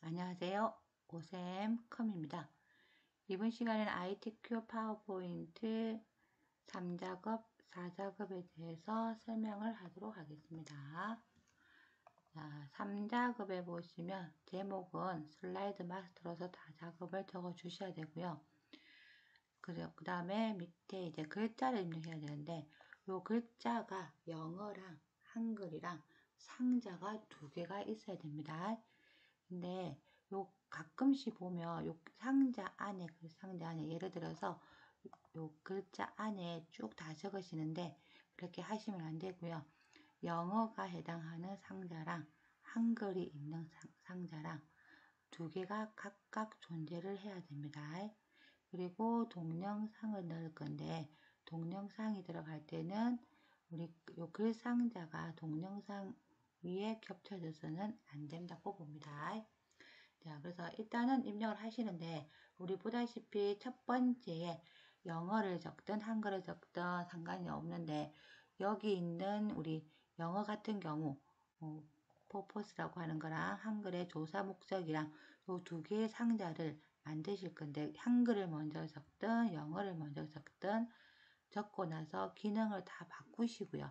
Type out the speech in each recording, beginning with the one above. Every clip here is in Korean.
안녕하세요. 오쌤컴입니다. 이번 시간에는 ITQ 파워포인트 3작업, 4작업에 대해서 설명을 하도록 하겠습니다. 자, 3작업에 보시면 제목은 슬라이드 마스터로서 다 작업을 적어 주셔야 되고요. 그 다음에 밑에 이제 글자를 입력해야 되는데 요 글자가 영어랑 한글이랑 상자가 2개가 있어야 됩니다. 근데 요 가끔씩 보면 요 상자 안에 그 상자 안에 예를 들어서 요 글자 안에 쭉 다 적으시는데 그렇게 하시면 안 되고요. 영어가 해당하는 상자랑 한글이 있는 상자랑 2개가 각각 존재를 해야 됩니다. 그리고 동영상을 넣을 건데 동영상이 들어갈 때는 우리 요 글 상자가 동영상 위에 겹쳐져서는 안 된다고 봅니다. 자, 그래서 일단은 입력을 하시는데 우리 보다시피 첫 번째에 영어를 적든 한글을 적든 상관이 없는데 여기 있는 우리 영어 같은 경우 purpose라고 하는 거랑 한글의 조사 목적이랑 요 2개의 상자를 만드실 건데 한글을 먼저 적든 영어를 먼저 적든 적고 나서 기능을 다 바꾸시고요.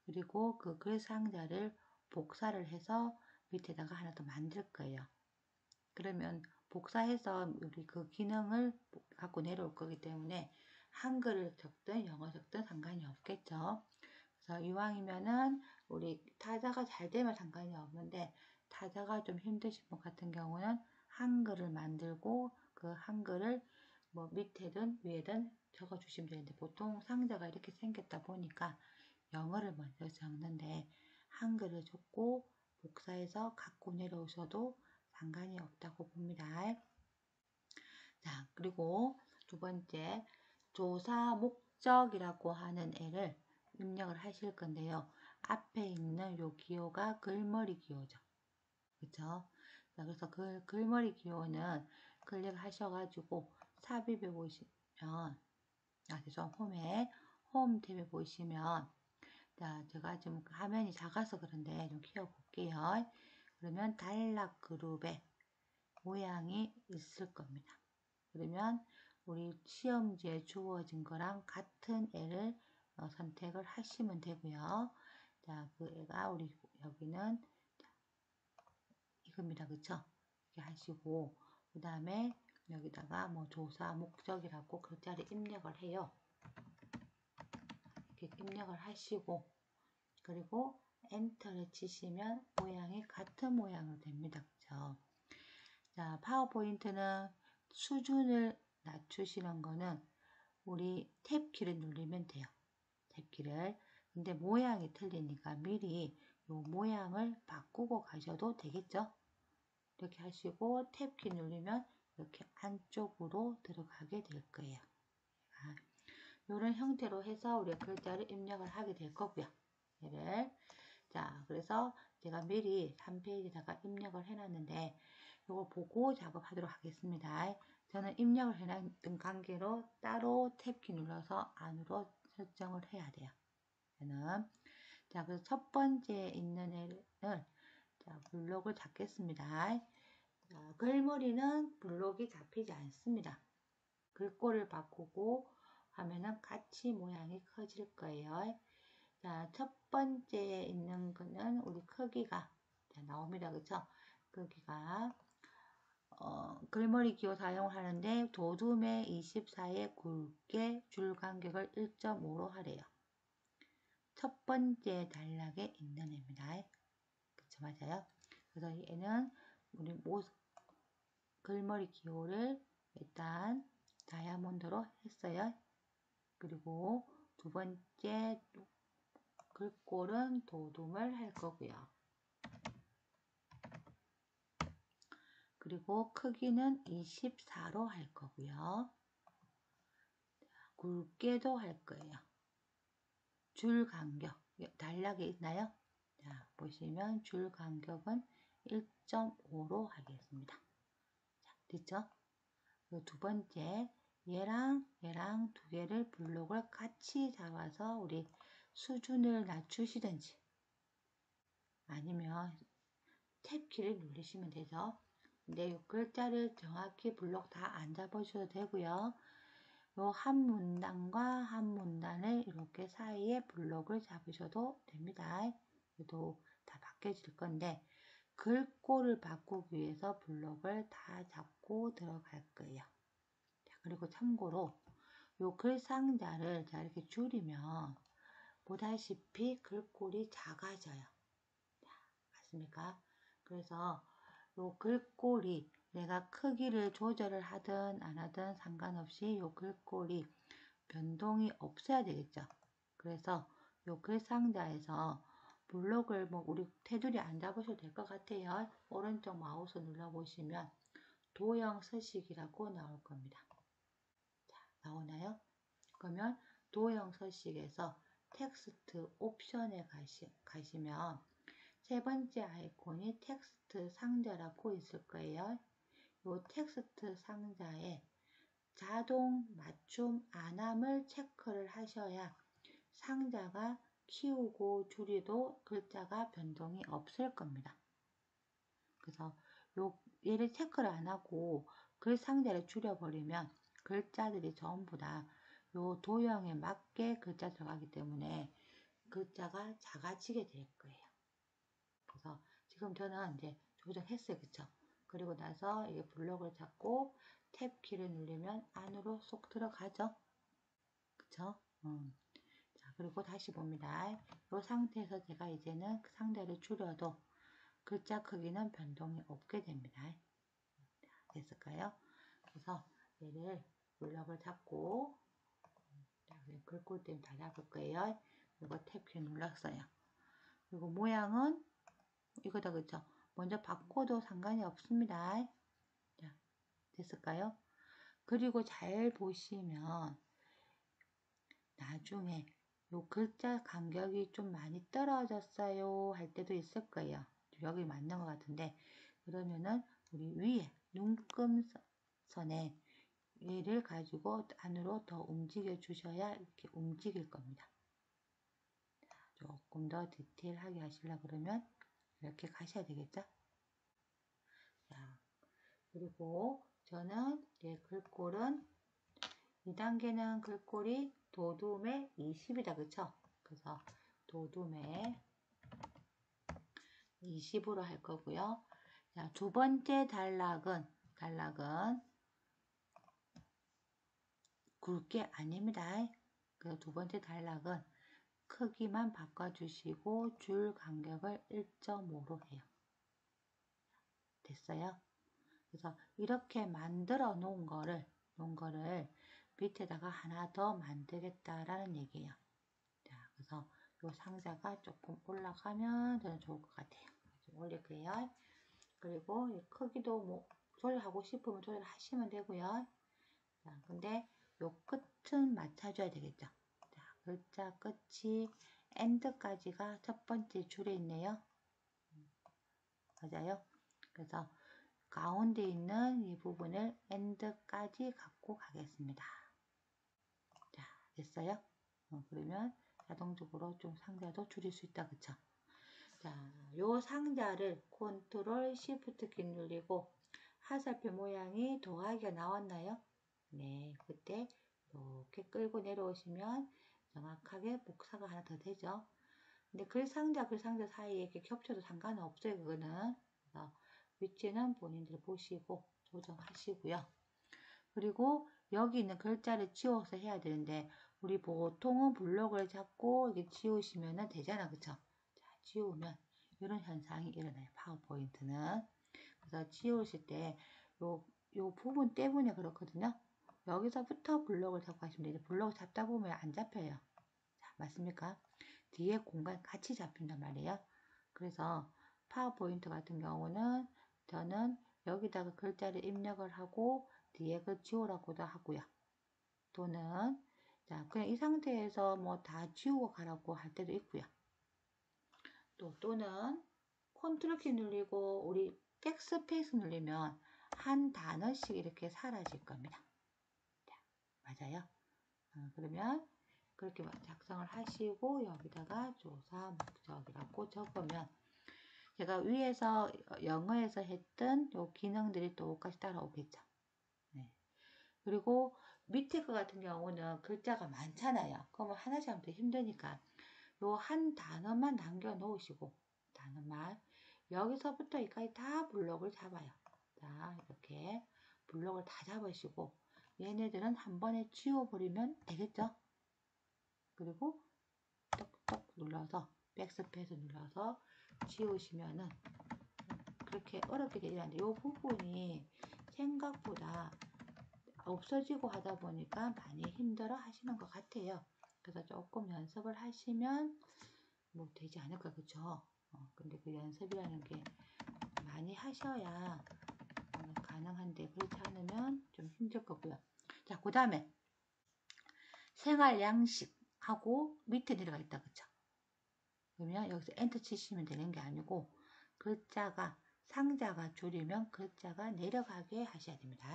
그리고 그 글 상자를 복사를 해서 밑에다가 하나 더 만들 거예요. 그러면 복사해서 우리 그 기능을 갖고 내려올 거기 때문에 한글을 적든 영어 적든 상관이 없겠죠. 그래서 이왕이면은 우리 타자가 잘 되면 상관이 없는데 타자가 좀 힘드신 분 같은 경우는 한글을 만들고 그 한글을 뭐 밑에든 위에든 적어 주시면 되는데 보통 상자가 이렇게 생겼다 보니까 영어를 먼저 적는데 한글을 적고 복사해서 갖고 내려오셔도 상관이 없다고 봅니다. 자, 그리고 두 번째 조사 목적이라고 하는 애를 입력을 하실 건데요. 앞에 있는 요 기호가 글머리 기호죠. 그쵸? 자, 그래서 그 글머리 기호는 클릭하셔가지고 삽입해 보시면 홈에 홈 탭에 보시면 자, 제가 지금 화면이 작아서 그런데 좀 키워볼게요. 그러면 단락 그룹에 모양이 있을 겁니다. 그러면 우리 시험지에 주어진 거랑 같은 애를 선택을 하시면 되고요. 자, 그 애가 우리 여기는 이겁니다. 그쵸? 이렇게 하시고 그 다음에 여기다가 뭐 조사 목적이라고 글자를 입력을 해요. 이렇게 입력을 하시고 그리고 엔터를 치시면 모양이 같은 모양으로 됩니다. 그죠? 자, 파워포인트는 수준을 낮추시는 거는 우리 탭키를 누르면 돼요. 탭키를. 근데 모양이 틀리니까 미리 요 모양을 바꾸고 가셔도 되겠죠? 이렇게 하시고 탭키 누르면 이렇게 안쪽으로 들어가게 될 거예요. 이런 형태로 해서 우리가 글자를 입력을 하게 될 거고요. 얘를. 자, 그래서 제가 미리 3페이지에다가 입력을 해놨는데 이거 보고 작업하도록 하겠습니다. 저는 입력을 해놨던 관계로 따로 탭키 눌러서 안으로 설정을 해야 돼요. 저는 자, 그래서 첫 번째에 있는 애를 자, 블록을 잡겠습니다. 자, 글머리는 블록이 잡히지 않습니다. 글꼴을 바꾸고 하면은 같이 모양이 커질 거예요. 자, 첫 번째에 있는 거는 우리 크기가 자, 나옵니다. 그쵸? 크기가 글머리 기호 사용하는데 도둠의 24에 굵게 줄 간격을 1.5로 하래요. 첫 번째 단락에 있는 애입니다. 그쵸? 맞아요? 그래서 얘는 우리 글머리 기호를 일단 다이아몬드로 했어요. 그리고 두 번째 글꼴은 도둠을 할 거고요. 그리고 크기는 24로 할 거고요. 굵게도 할 거예요. 줄 간격, 단락에 있나요? 자, 보시면 줄 간격은 1.5로 하겠습니다. 자, 됐죠? 두 번째, 얘랑 2개를 블록을 같이 잡아서 우리 수준을 낮추시든지 아니면 탭키를 누르시면 되죠. 근데 이 글자를 정확히 블록 다 안 잡으셔도 되고요. 요 한 문단과 한 문단을 이렇게 사이에 블록을 잡으셔도 됩니다. 그래도 다 바뀌어질 건데 글꼴을 바꾸기 위해서 블록을 다 잡고 들어갈 거예요. 자, 그리고 참고로 요 글 상자를 자 이렇게 줄이면 보다시피 글꼴이 작아져요. 자, 맞습니까? 그래서 요 글꼴이 내가 크기를 조절을 하든 안 하든 상관없이 요 글꼴이 변동이 없어야 되겠죠. 그래서 요 글 상자에서 블록을 뭐 우리 테두리 안 잡으셔도 될 것 같아요. 오른쪽 마우스 눌러보시면 도형 서식이라고 나올 겁니다. 자, 나오나요? 그러면 도형 서식에서 텍스트 옵션에 가시면 세 번째 아이콘이 텍스트 상자라고 있을 거예요. 이 텍스트 상자에 자동 맞춤 안함을 체크를 하셔야 상자가 키우고 줄여도 글자가 변동이 없을 겁니다. 그래서 얘를 체크를 안 하고 글 상자를 줄여버리면 글자들이 전부 다 요 도형에 맞게 글자 들어가기 때문에 글자가 작아지게 될 거예요. 그래서 지금 저는 이제 조정했어요. 그쵸? 그리고 나서 이게 블록을 잡고 탭 키를 누르면 안으로 쏙 들어가죠. 그쵸? 자, 그리고 다시 봅니다. 이 상태에서 제가 이제는 그 상대를 줄여도 글자 크기는 변동이 없게 됩니다. 자, 됐을까요? 그래서 얘를 블록을 잡고 글꼴 때문에 다 잡을 거예요. 그리고 탭 키 눌렀어요. 그리고 모양은 이거다. 그쵸? 먼저 바꿔도 상관이 없습니다. 자, 됐을까요? 그리고 잘 보시면 나중에 요 글자 간격이 좀 많이 떨어졌어요 할 때도 있을 거예요. 여기 맞는 것 같은데 그러면은 우리 위에 눈금선에 얘를 가지고 안으로 더 움직여 주셔야 이렇게 움직일 겁니다. 조금 더 디테일하게 하시려고 그러면 이렇게 가셔야 되겠죠? 자, 그리고 저는 글꼴은 2단계는 글꼴이 도둠의 20이다. 그쵸? 그래서 도둠의 20으로 할 거고요. 자, 두 번째 단락은 굵게 아닙니다. 그 두 번째 단락은 크기만 바꿔주시고 줄 간격을 1.5로 해요. 됐어요? 그래서 이렇게 만들어 놓은 거를 밑에다가 하나 더 만들겠다라는 얘기예요. 자, 그래서 이 상자가 조금 올라가면 저는 좋을 것 같아요. 좀 올릴 거예요. 그리고 이 크기도 뭐 조절하고 싶으면 조절하시면 되고요. 자, 근데 요 끝은 맞춰줘야 되겠죠. 자, 글자 끝이 end까지가 첫 번째 줄에 있네요. 맞아요. 그래서 가운데 있는 이 부분을 end까지 갖고 가겠습니다. 자, 됐어요? 그러면 자동적으로 좀 상자도 줄일 수 있다. 그쵸? 자, 요 상자를 컨트롤 시프트 키 누르고 화살표 모양이 더하기가 나왔나요? 네, 그때 이렇게 끌고 내려오시면 정확하게 복사가 하나 더 되죠. 근데 글 상자 사이에 이렇게 겹쳐도 상관은 없어요. 그거는. 그래서 위치는 본인들 보시고 조정하시고요. 그리고 여기 있는 글자를 지워서 해야 되는데 우리 보통은 블록을 잡고 이렇게 지우시면 되잖아. 그쵸? 자, 지우면 이런 현상이 일어나요. 파워포인트는. 그래서 지우실 때 요 부분 때문에 그렇거든요. 여기서부터 블록을 잡고 하시면 돼요. 블록을 잡다 보면 안 잡혀요. 자, 맞습니까? 뒤에 공간 같이 잡힌단 말이에요. 그래서 파워포인트 같은 경우는 저는 여기다가 글자를 입력을 하고 뒤에 그 지우라고도 하고요. 또는 자 그냥 이 상태에서 뭐 다 지우고 가라고 할 때도 있고요. 또는 컨트롤 키 누르고 우리 백스페이스 누르면 한 단어씩 이렇게 사라질 겁니다. 자, 맞아요. 그러면 그렇게 작성을 하시고 여기다가 조사 목적이라고 적으면 제가 위에서 영어에서 했던 요 기능들이 똑같이 따라오겠죠. 네. 그리고 밑에 거 같은 경우는 글자가 많잖아요. 그러면 하나씩 하면 더 힘드니까 요 한 단어만 남겨 놓으시고, 단어만 여기서부터 여기까지 다 블록을 잡아요. 자, 이렇게 블록을 다 잡으시고 얘네들은 한 번에 지워버리면 되겠죠. 그리고 똑똑 눌러서 백스페이스 눌러서 지우시면은 그렇게 어렵게 되지 않는데 이 부분이 생각보다 없어지고 하다 보니까 많이 힘들어 하시는 것 같아요. 그래서 조금 연습을 하시면 뭐 되지 않을까, 그쵸? 근데 그 연습이라는 게 많이 하셔야 가능한데 그렇지 않으면 좀 힘들 거고요. 자, 그 다음에 생활 양식하고 밑에 내려가 있다, 그쵸? 그러면 여기서 엔터 치시면 되는 게 아니고 글자가 상자가 줄이면 글자가 내려가게 하셔야 됩니다.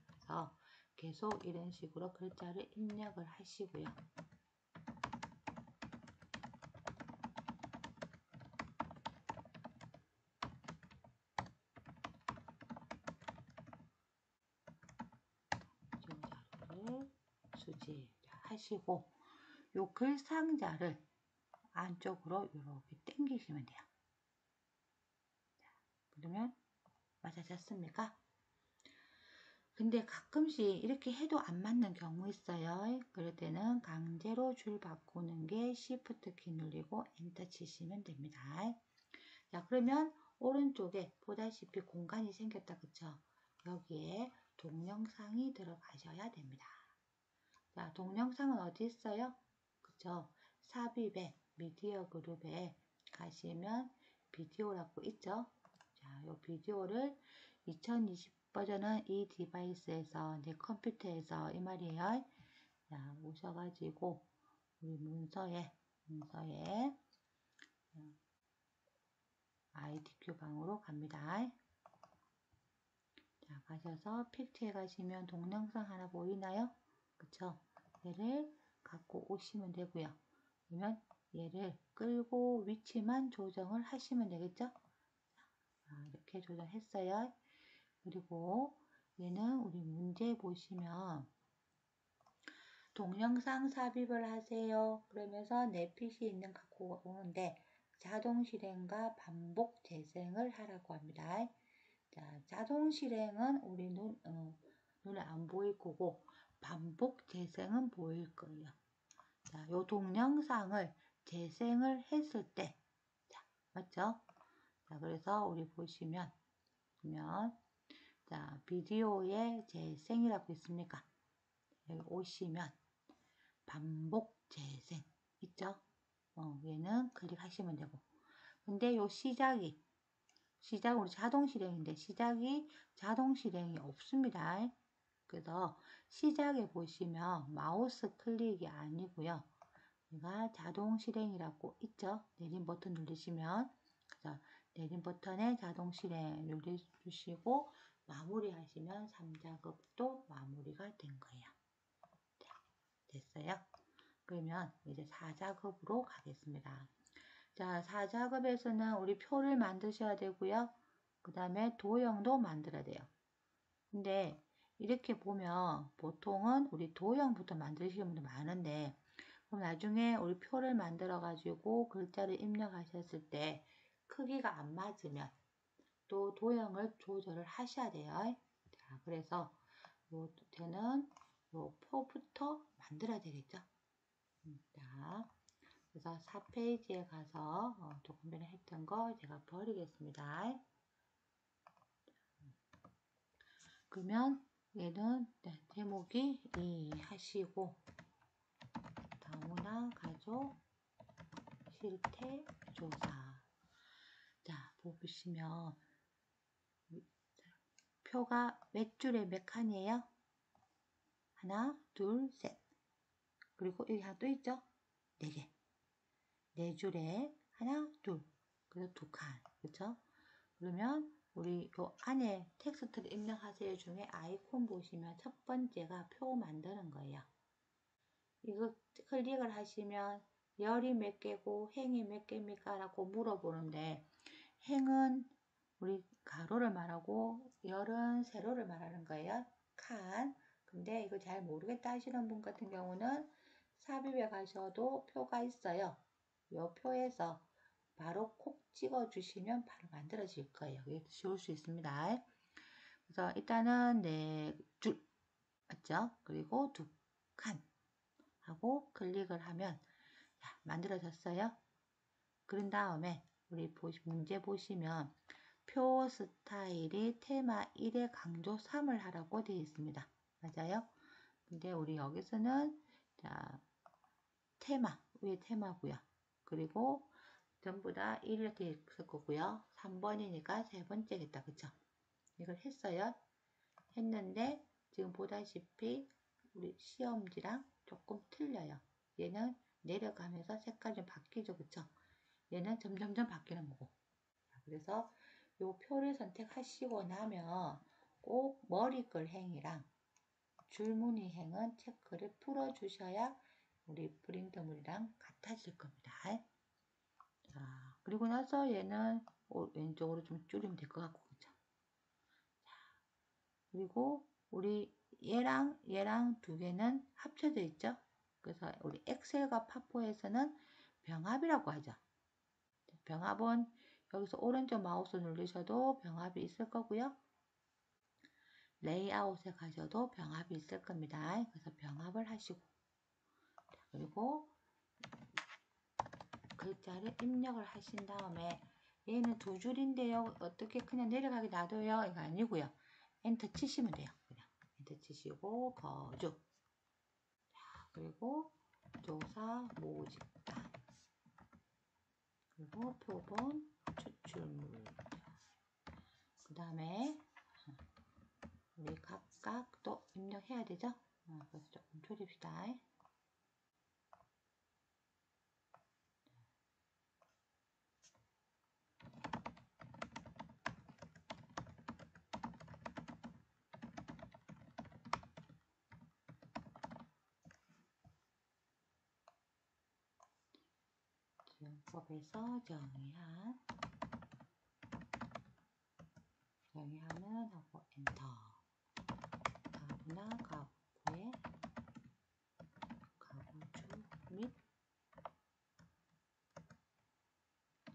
그래서 계속 이런 식으로 글자를 입력을 하시고요. 자료를 수지하시고 요 글 상자를 안쪽으로 이렇게 당기시면 돼요. 그러면 맞아졌습니까? 근데 가끔씩 이렇게 해도 안 맞는 경우 있어요. 그럴 때는 강제로 줄 바꾸는 게 Shift 키 누르고 엔터 치시면 됩니다. 자, 그러면 오른쪽에 보다시피 공간이 생겼다, 그쵸? 여기에 동영상이 들어가셔야 됩니다. 자, 동영상은 어디 있어요? 그쵸? 삽입에 미디어 그룹에 가시면 비디오라고 있죠? 자, 이 비디오를 2020 버전은 이 디바이스에서 내 컴퓨터에서 이 말이에요. 자, 오셔가지고 우리 문서에 ITQ 방으로 갑니다. 자, 가셔서 픽트에 가시면 동영상 하나 보이나요? 그쵸? 얘를 갖고 오시면 되고요. 그러면 얘를 끌고 위치만 조정을 하시면 되겠죠? 자, 이렇게 조정했어요. 그리고 얘는 우리 문제 보시면 동영상 삽입을 하세요. 그러면서 내 PC 있는 갖고 오는데 자동 실행과 반복 재생을 하라고 합니다. 자, 자동 실행은 우리 눈에 안 보일 거고 반복 재생은 보일 거예요. 자, 요 동영상을 재생을 했을 때, 자, 맞죠? 자, 그래서 우리 보시면, 자, 비디오의 재생이라고 있습니까? 여기 오시면 반복 재생 있죠? 얘는 클릭하시면 되고. 근데 요 시작은 우리 자동 실행인데 시작이 자동 실행이 없습니다. 그래서 시작에 보시면 마우스 클릭이 아니고요. 얘가 자동 실행이라고 있죠. 내림 버튼 누르시면 그래서 내림 버튼에 자동 실행 누르주시고 마무리 하시면 3작업도 마무리가 된 거예요. 자, 됐어요. 그러면 이제 4작업으로 가겠습니다. 자, 4작업에서는 우리 표를 만드셔야 되고요. 그 다음에 도형도 만들어야 돼요. 근데 이렇게 보면 보통은 우리 도형부터 만드시는 분들 많은데 그럼 나중에 우리 표를 만들어 가지고 글자를 입력하셨을 때 크기가 안 맞으면 또 도형을 조절을 하셔야 돼요. 자, 그래서 저는 요 표부터 만들어야 되겠죠. 자, 그래서 4페이지에 가서 조금 전에 했던 거 제가 버리겠습니다. 그러면 얘는 제목이 이 하시고 다문화 가족 실태 조사. 자, 보시면 표가 몇 줄에 몇 칸이에요? 하나, 둘, 셋. 그리고 여기 하나 또 있죠? 네 개. 네 줄에 하나, 둘. 그래서 두 칸. 그쵸? 그러면 우리 요 안에 텍스트를 입력하세요 중에 아이콘 보시면 첫 번째가 표 만드는 거예요. 이거 클릭을 하시면 열이 몇 개고 행이 몇 개입니까? 라고 물어보는데 행은 우리 가로를 말하고 열은 세로를 말하는 거예요. 칸. 근데 이거 잘 모르겠다 하시는 분 같은 경우는 삽입에 가셔도 표가 있어요. 이 표에서 바로 콕 찍어 주시면 바로 만들어질 거예요. 이게 쉬울 수 있습니다. 그래서 일단은 네 줄 맞죠? 그리고 두 칸 하고 클릭을 하면 자, 만들어졌어요. 그런 다음에 우리 문제 보시면 표 스타일이 테마 1에 강조 3을 하라고 되어 있습니다. 맞아요? 근데 우리 여기서는 자, 테마, 위에 테마고요. 그리고 전부 다 1 이렇게 있을 거고요. 3번이니까 세 번째겠다. 그쵸? 이걸 했어요. 했는데 지금 보다시피 우리 시험지랑 조금 틀려요. 얘는 내려가면서 색깔이 좀 바뀌죠. 그쵸? 얘는 점점점 바뀌는 거고. 그래서 요 표를 선택하시고 나면 꼭 머리글 행이랑 줄무늬 행은 체크를 풀어 주셔야 우리 프린트물이랑 같아질 겁니다. 자, 그리고 나서 얘는 왼쪽으로 좀 줄이면 될 것 같고, 그죠? 자, 그리고 우리 얘랑 두 개는 합쳐져 있죠? 그래서 우리 엑셀과 파포에서는 병합이라고 하죠. 병합은 여기서 오른쪽 마우스 누르셔도 병합이 있을 거고요. 레이아웃에 가셔도 병합이 있을 겁니다. 그래서 병합을 하시고 그리고 글자를 입력을 하신 다음에 얘는 두 줄인데요. 어떻게 그냥 내려가게 놔둬요? 이거 아니고요. 엔터 치시면 돼요. 그냥 엔터 치시고 거주 자, 그리고 조사 모집단 그리고 표본 추출물 그 다음에 우리 각각 또 입력해야 되죠? 그래서 조금 줄입시다. 지원법에서 정의하는 하고 엔터 가구나 가구의 가구주 및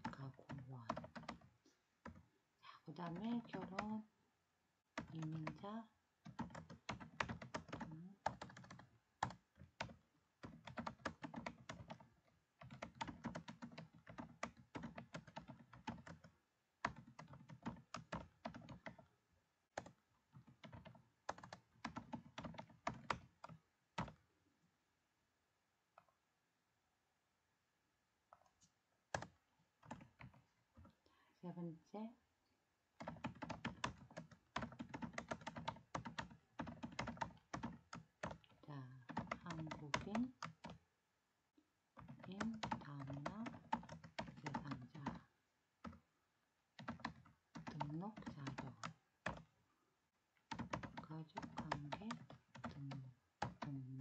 가구원 그 다음에 결혼 이민자 세 번째 자 한국인 인 다문화 대상자 등록자료 가족관계 등록 주민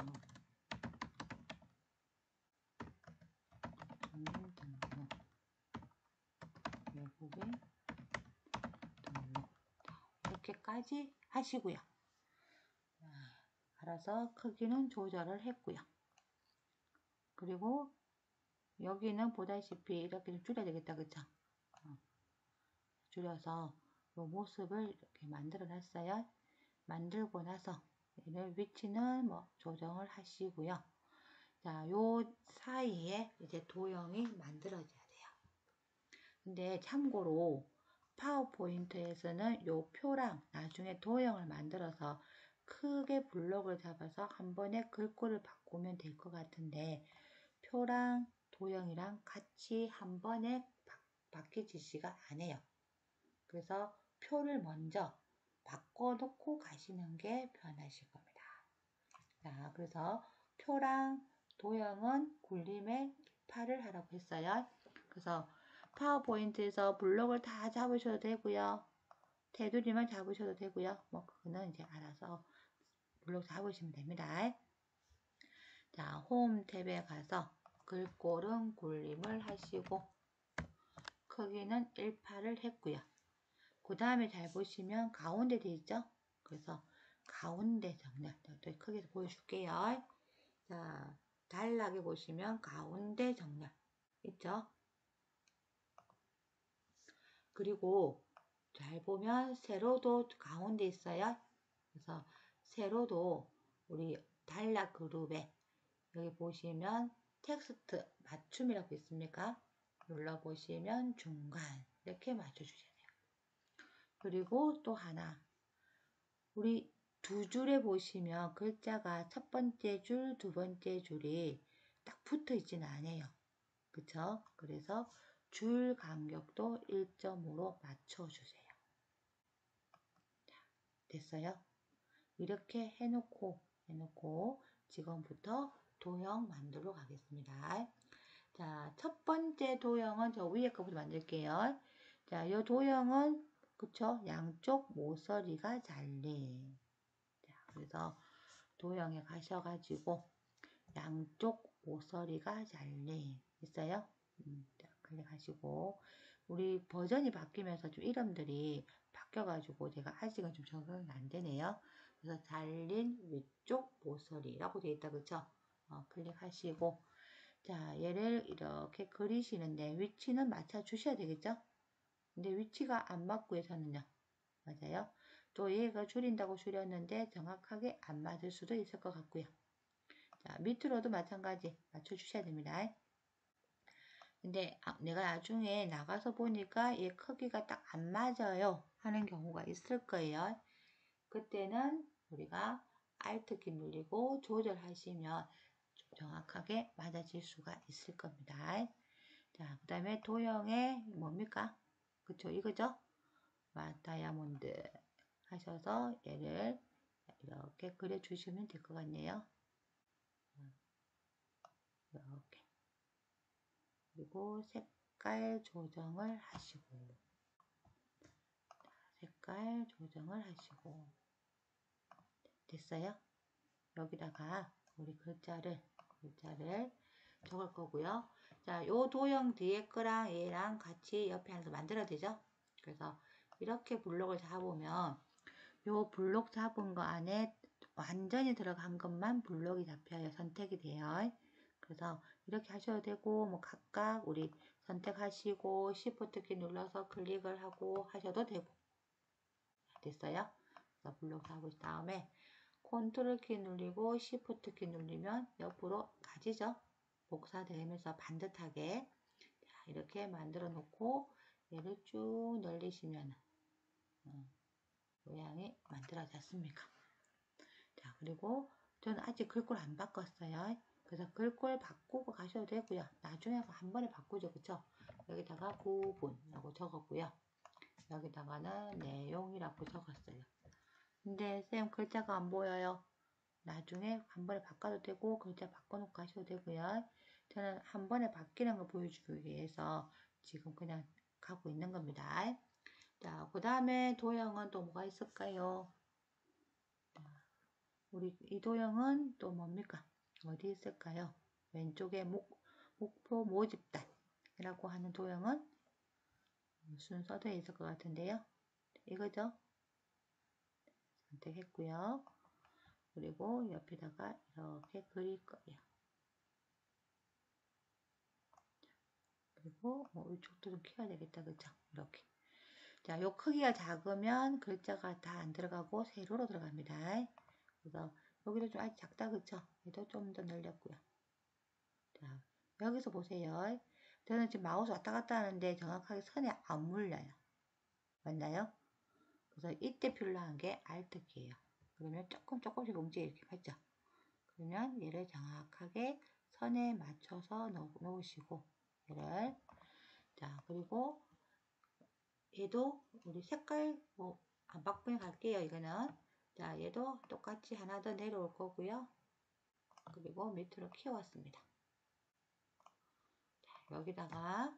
등록 외국인 등록 이렇게까지 하시고요. 알아서 크기는 조절을 했고요. 그리고 여기는 보다시피 이렇게 좀 줄여야 되겠다. 그쵸? 줄여서 이 모습을 이렇게 만들어 놨어요. 만들고 나서 얘를 위치는 뭐 조정을 하시고요. 자, 요 사이에 이제 도형이 만들어져야 돼요. 근데 참고로 파워포인트에서는 요 표랑 나중에 도형을 만들어서 크게 블록을 잡아서 한 번에 글꼴을 바꾸면 될 것 같은데 표랑 도형이랑 같이 한 번에 바뀌지시가 않아요. 그래서 표를 먼저 바꿔놓고 가시는 게 편하실 겁니다. 자, 그래서 표랑 도형은 굴림에 입력을 하라고 했어요. 그래서 파워포인트에서 블록을 다 잡으셔도 되고요. 테두리만 잡으셔도 되고요. 뭐 그거는 이제 알아서 블록 잡으시면 됩니다. 자, 홈 탭에 가서 글꼴은 굴림을 하시고 크기는 1,8을 했고요. 그 다음에 잘 보시면 가운데 돼 있죠? 그래서 가운데 정렬. 또 크게 보여줄게요. 자, 단락에 보시면 가운데 정렬 있죠? 그리고 잘 보면 세로도 가운데 있어요. 그래서 세로도 우리 단락 그룹에 여기 보시면 텍스트 맞춤이라고 있습니까? 눌러보시면 중간 이렇게 맞춰주셔야 돼요. 그리고 또 하나 우리 두 줄에 보시면 글자가 첫 번째 줄, 두 번째 줄이 딱 붙어 있지는 않아요. 그쵸? 그래서 줄 간격도 1점으로 맞춰주세요. 됐어요? 이렇게 해놓고 지금부터 도형 만들러 가겠습니다. 자, 첫 번째 도형은 저 위에 거부터 만들게요. 자, 이 도형은 그쵸? 양쪽 모서리가 잘린. 자, 그래서 도형에 가셔가지고 양쪽 모서리가 잘린 있어요? 자, 클릭하시고 우리 버전이 바뀌면서 좀 이름들이 바뀌어가지고 제가 아직은 좀 적응이 안 되네요. 그래서 잘린 위쪽 모서리라고 되어 있다 그쵸? 클릭하시고 자 얘를 이렇게 그리시는데 위치는 맞춰 주셔야 되겠죠? 근데 위치가 안 맞고요 저는요. 맞아요. 또 얘가 줄인다고 줄였는데 정확하게 안 맞을 수도 있을 것 같고요. 자 밑으로도 마찬가지 맞춰 주셔야 됩니다. 근데 내가 나중에 나가서 보니까 얘 크기가 딱 안 맞아요 하는 경우가 있을 거예요. 그때는 우리가 Alt 키 누르고 조절하시면 좀 정확하게 맞아질 수가 있을 겁니다. 자, 그 다음에 도형에 뭡니까? 그쵸, 이거죠? 다이아몬드 하셔서 얘를 이렇게 그려주시면 될 것 같네요. 이렇게. 그리고 색깔 조정을 하시고 색깔 조정을 하시고 됐어요? 여기다가 우리 글자를 적을 거고요. 자, 요 도형 뒤에 거랑 얘랑 같이 옆에 하나 더 만들어야 되죠? 그래서 이렇게 블록을 잡으면 요 블록 잡은 거 안에 완전히 들어간 것만 블록이 잡혀요. 선택이 돼요. 그래서 이렇게 하셔도 되고 뭐 각각 우리 선택하시고 Shift 키 눌러서 클릭을 하고 하셔도 되고 됐어요? 그래서 블록 잡으신 다음에 컨트롤 키 눌리고 Shift 키 눌리면 옆으로 가지죠. 복사되면서 반듯하게 자, 이렇게 만들어 놓고 얘를 쭉 늘리시면 모양이 만들어졌습니까? 자, 그리고 저는 아직 글꼴 안 바꿨어요. 그래서 글꼴 바꾸고 가셔도 되고요. 나중에 한 번에 바꾸죠. 그쵸? 여기다가 구분이라고 적었고요. 여기다가는 내용이라고 적었어요. 근데 쌤 글자가 안 보여요. 나중에 한 번에 바꿔도 되고 글자 바꿔놓고 가셔도 되고요. 저는 한 번에 바뀌는 걸 보여주기 위해서 지금 그냥 가고 있는 겁니다. 자, 그 다음에 도형은 또 뭐가 있을까요? 우리 이 도형은 또 뭡니까? 어디 있을까요? 왼쪽에 목표 모집단이라고 하는 도형은 순서대에 있을 것 같은데요. 이거죠? 선택했고요. 그리고 옆에다가 이렇게 그릴 거예요. 그리고 뭐 이쪽도 좀 키워야 되겠다. 그죠? 이렇게. 자, 요 크기가 작으면 글자가 다 안 들어가고 세로로 들어갑니다. 그래서 여기도 좀 아직 작다. 그쵸? 얘도 좀 더 늘렸고요. 자, 여기서 보세요. 저는 지금 마우스 왔다 갔다 하는데 정확하게 선에 안 물려요. 맞나요? 그래서 이때 필요한 게 Alt 키예요. 그러면 조금씩 움직여 이렇게 갔죠? 그러면 얘를 정확하게 선에 맞춰서 놓으시고 얘를 자 그리고 얘도 우리 색깔 뭐 안 바꾸면 갈게요. 이거는 자 얘도 똑같이 하나 더 내려올 거고요. 그리고 밑으로 키웠습니다. 자, 여기다가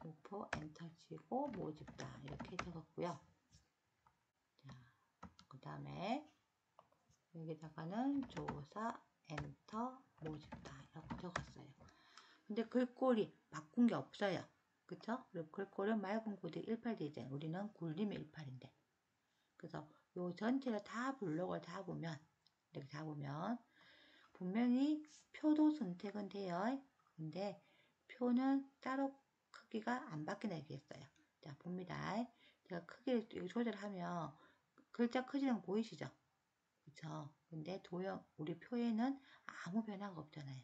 목표 엔터 치고 모집다 이렇게 적었고요. 자, 그 다음에 여기다가는 조사 엔터 모집다 이렇게 적었어요. 근데 글꼴이 바꾼 게 없어요. 그쵸? 그리고 글꼴은 맑은 고딕 18 되어 있잖아요. 우리는 굴림의 18인데. 그래서 요 전체를 다 블록을 다 보면, 이렇게 다 보면, 분명히 표도 선택은 돼요. 근데 표는 따로 크기가 안 바뀌나 얘기했어요. 자, 봅니다. 제가 크기를 조절하면 글자 커지는 거 보이시죠? 그쵸? 근데 우리 표에는 아무 변화가 없잖아요.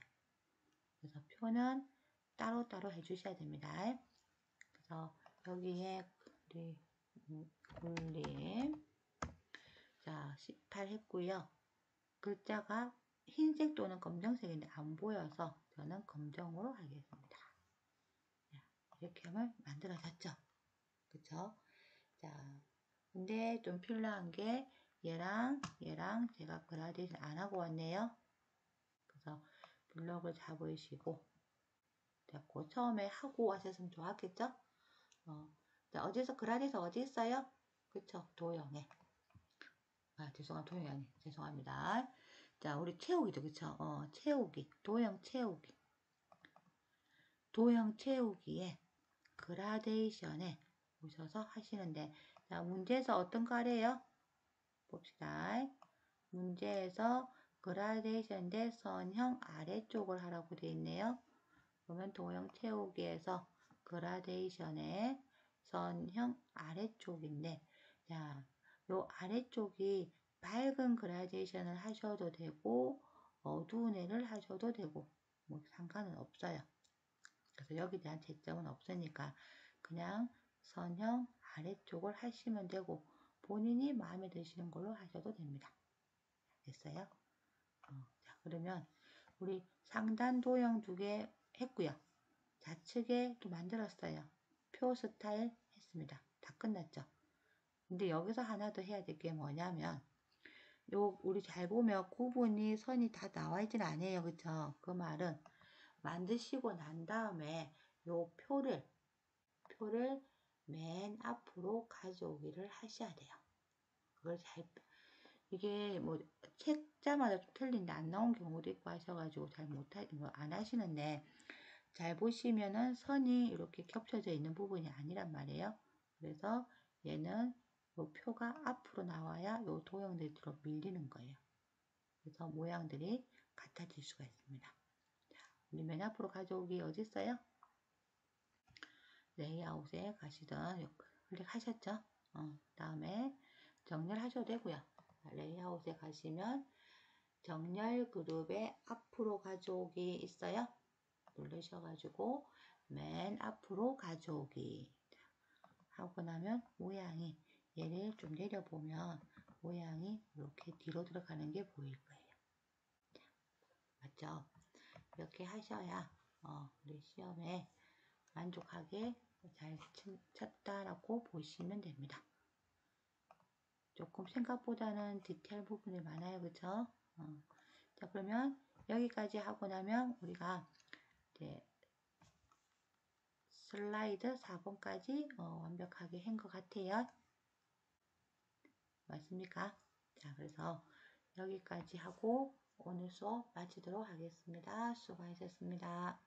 그래서 표는 따로따로 해주셔야 됩니다. 그래서 여기에 우리 굴림 자 18 했고요. 글자가 흰색 또는 검정색인데 안 보여서 저는 검정으로 하겠습니다. 이렇게 하면 만들어졌죠. 그쵸? 자, 근데 좀 필요한 게 얘랑 제가 그라데이션 안 하고 왔네요. 그래서 블럭을 잡으시고 됐고 처음에 하고 왔었으면 좋았겠죠? 자, 어디서 그라데이션 어디 있어요? 그쵸? 도형에. 도형이 아니 죄송합니다. 자, 우리 채우기죠, 그쵸? 채우기, 도형 채우기. 도형 채우기에 그라데이션에 오셔서 하시는데, 자, 문제에서 어떤 거 하래요? 봅시다. 문제에서 그라데이션 대 선형 아래쪽을 하라고 되어 있네요. 그러면 도형 채우기에서 그라데이션의 선형 아래쪽인데, 자, 요 아래쪽이 밝은 그라데이션을 하셔도 되고 어두운 애를 하셔도 되고 뭐 상관은 없어요. 그래서 여기에 대한 채점은 없으니까 그냥 선형 아래쪽을 하시면 되고 본인이 마음에 드시는 걸로 하셔도 됩니다. 됐어요? 자, 그러면 우리 상단 도형 2개 했고요. 좌측에 또 만들었어요. 표 스타일 했습니다. 다 끝났죠? 근데 여기서 하나 더 해야 될 게 뭐냐면 우리 잘 보면 구분이 선이 다 나와 있진 않아요. 그쵸? 그 말은 만드시고 난 다음에 요 표를 맨 앞으로 가져오기를 하셔야 돼요. 그걸 이게 뭐 책자마다 좀 틀린데 안 나온 경우도 있고 하셔가지고 안 하시는데 잘 보시면은 선이 이렇게 겹쳐져 있는 부분이 아니란 말이에요. 그래서 얘는 요 표가 앞으로 나와야 요 도형들이 들어 밀리는 거예요. 그래서 모양들이 같아질 수가 있습니다. 자, 우리 맨 앞으로 가져오기 어디 있어요? 레이아웃에 가시던 클릭하셨죠? 다음에 정렬하셔도 되고요. 레이아웃에 가시면 정렬 그룹의 앞으로 가져오기 있어요. 누르셔가지고 맨 앞으로 가져오기 하고 나면 모양이 얘를 좀 내려보면 모양이 이렇게 뒤로 들어가는 게 보일 거예요. 맞죠? 이렇게 하셔야 우리 시험에 만족하게 잘 쳤다라고 보시면 됩니다. 조금 생각보다는 디테일 부분이 많아요. 그쵸? 자, 그러면 여기까지 하고 나면 우리가 이제 슬라이드 4번까지 완벽하게 한 것 같아요. 맞습니까? 자, 그래서 여기까지 하고 오늘 수업 마치도록 하겠습니다. 수고하셨습니다.